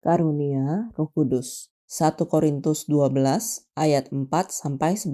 Karunia Roh Kudus. 1 Korintus 12 ayat 4-11.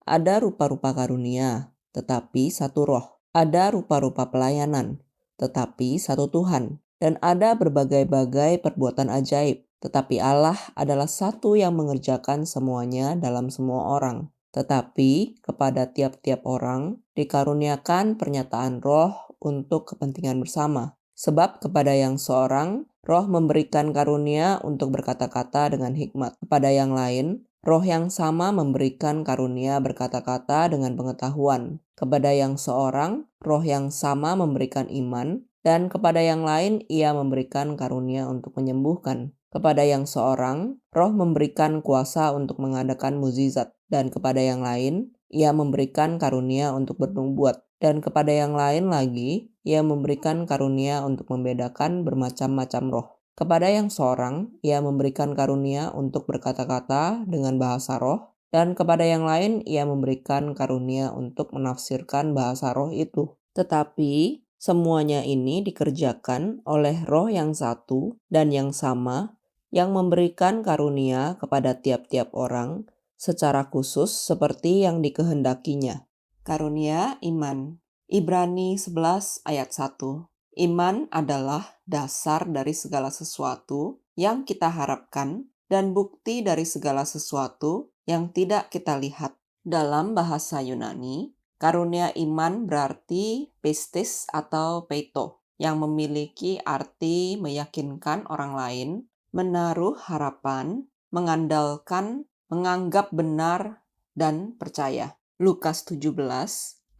Ada rupa-rupa karunia, tetapi satu roh. Ada rupa-rupa pelayanan, tetapi satu Tuhan. Dan ada berbagai-bagai perbuatan ajaib, tetapi Allah adalah satu yang mengerjakan semuanya dalam semua orang. Tetapi kepada tiap-tiap orang dikaruniakan pernyataan roh untuk kepentingan bersama. Sebab kepada yang seorang, roh memberikan karunia untuk berkata-kata dengan hikmat. Kepada yang lain, roh yang sama memberikan karunia berkata-kata dengan pengetahuan. Kepada yang seorang, roh yang sama memberikan iman, dan kepada yang lain ia memberikan karunia untuk menyembuhkan. Kepada yang seorang, roh memberikan kuasa untuk mengadakan mukjizat, dan kepada yang lain, ia memberikan karunia untuk bernubuat, dan kepada yang lain lagi, ia memberikan karunia untuk membedakan bermacam-macam roh. Kepada yang seorang, ia memberikan karunia untuk berkata-kata dengan bahasa roh, dan kepada yang lain, ia memberikan karunia untuk menafsirkan bahasa roh itu. Tetapi, semuanya ini dikerjakan oleh roh yang satu dan yang sama, yang memberikan karunia kepada tiap-tiap orang secara khusus seperti yang dikehendakinya. Karunia iman. Ibrani 11 ayat 1. Iman adalah dasar dari segala sesuatu yang kita harapkan dan bukti dari segala sesuatu yang tidak kita lihat. Dalam bahasa Yunani, karunia iman berarti pistis atau peito, yang memiliki arti meyakinkan orang lain, menaruh harapan, mengandalkan, menganggap benar, dan percaya. Lukas 17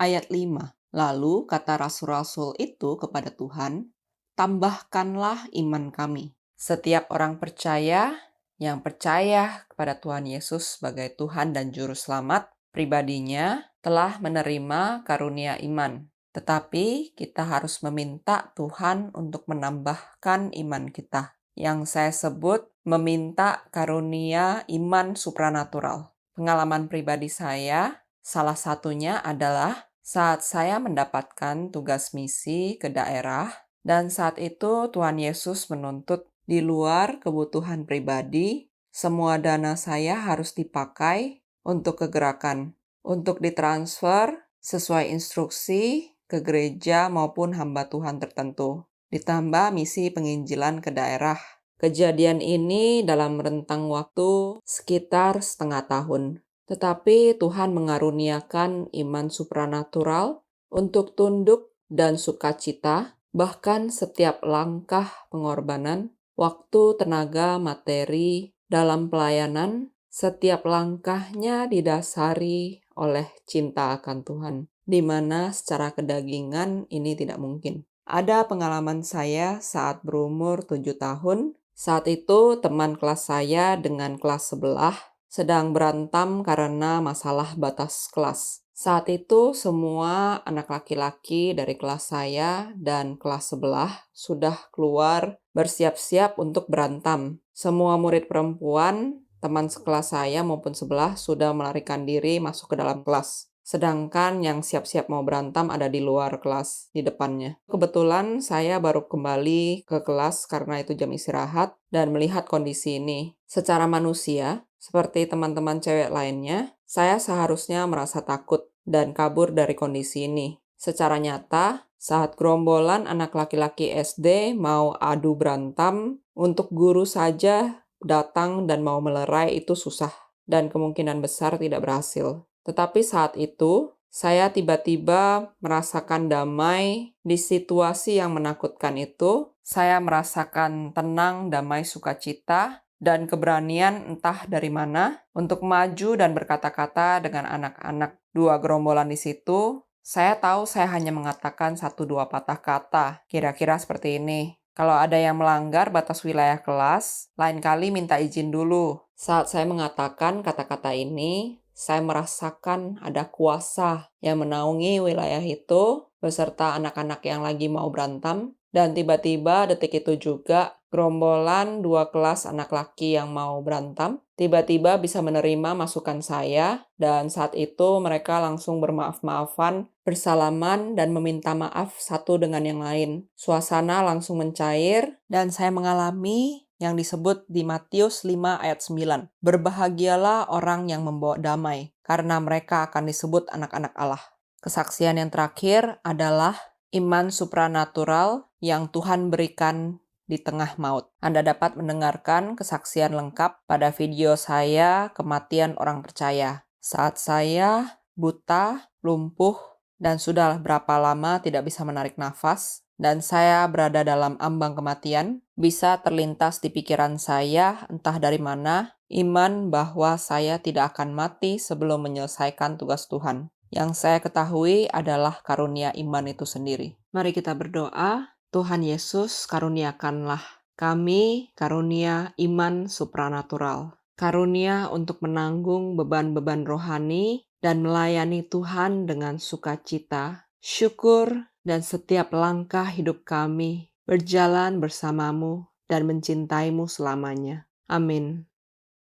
ayat 5. Lalu kata rasul-rasul itu kepada Tuhan, tambahkanlah iman kami. Setiap orang percaya yang percaya kepada Tuhan Yesus sebagai Tuhan dan Juru Selamat pribadinya telah menerima karunia iman. Tetapi kita harus meminta Tuhan untuk menambahkan iman kita. Yang saya sebut meminta karunia iman supranatural. Pengalaman pribadi saya, salah satunya adalah saat saya mendapatkan tugas misi ke daerah, dan saat itu Tuhan Yesus menuntut di luar kebutuhan pribadi, semua dana saya harus dipakai untuk kegerakan, untuk ditransfer sesuai instruksi ke gereja maupun hamba Tuhan tertentu, ditambah misi penginjilan ke daerah. Kejadian ini dalam rentang waktu sekitar setengah tahun. Tetapi Tuhan mengaruniakan iman supranatural untuk tunduk dan sukacita, bahkan setiap langkah pengorbanan, waktu, tenaga, materi dalam pelayanan, setiap langkahnya didasari oleh cinta akan Tuhan, di mana secara kedagingan ini tidak mungkin. Ada pengalaman saya saat berumur 7 tahun. Saat itu teman kelas saya dengan kelas sebelah sedang berantem karena masalah batas kelas. Saat itu semua anak laki-laki dari kelas saya dan kelas sebelah sudah keluar bersiap-siap untuk berantem. Semua murid perempuan, teman sekelas saya maupun sebelah sudah melarikan diri masuk ke dalam kelas. Sedangkan yang siap-siap mau berantem ada di luar kelas, di depannya. Kebetulan saya baru kembali ke kelas karena itu jam istirahat dan melihat kondisi ini. Secara manusia, seperti teman-teman cewek lainnya, saya seharusnya merasa takut dan kabur dari kondisi ini. Secara nyata, saat gerombolan anak laki-laki SD mau adu berantem, untuk guru saja datang dan mau melerai itu susah, dan kemungkinan besar tidak berhasil. Tetapi saat itu, saya tiba-tiba merasakan damai di situasi yang menakutkan itu. Saya merasakan tenang, damai, sukacita, dan keberanian entah dari mana untuk maju dan berkata-kata dengan anak-anak. Dua gerombolan di situ, saya tahu saya hanya mengatakan 1-2 patah kata, kira-kira seperti ini. Kalau ada yang melanggar batas wilayah kelas, lain kali minta izin dulu. Saat saya mengatakan kata-kata ini, saya merasakan ada kuasa yang menaungi wilayah itu beserta anak-anak yang lagi mau berantem. Dan tiba-tiba detik itu juga gerombolan 2 kelas anak laki yang mau berantem tiba-tiba bisa menerima masukan saya, dan saat itu mereka langsung bermaaf-maafan, bersalaman, dan meminta maaf satu dengan yang lain. Suasana langsung mencair dan saya mengalami yang disebut di Matius 5 ayat 9. Berbahagialah orang yang membawa damai, karena mereka akan disebut anak-anak Allah. Kesaksian yang terakhir adalah iman supranatural yang Tuhan berikan di tengah maut. Anda dapat mendengarkan kesaksian lengkap pada video saya Kematian Orang Percaya. Saat saya buta, lumpuh, dan sudah berapa lama tidak bisa menarik nafas, dan saya berada dalam ambang kematian, bisa terlintas di pikiran saya entah dari mana iman bahwa saya tidak akan mati sebelum menyelesaikan tugas Tuhan. Yang saya ketahui adalah karunia iman itu sendiri. Mari kita berdoa. Tuhan Yesus, karuniakanlah kami karunia iman supranatural. Karunia untuk menanggung beban-beban rohani dan melayani Tuhan dengan sukacita, syukur, dan setiap langkah hidup kami berjalan bersamamu dan mencintaimu selamanya. Amin.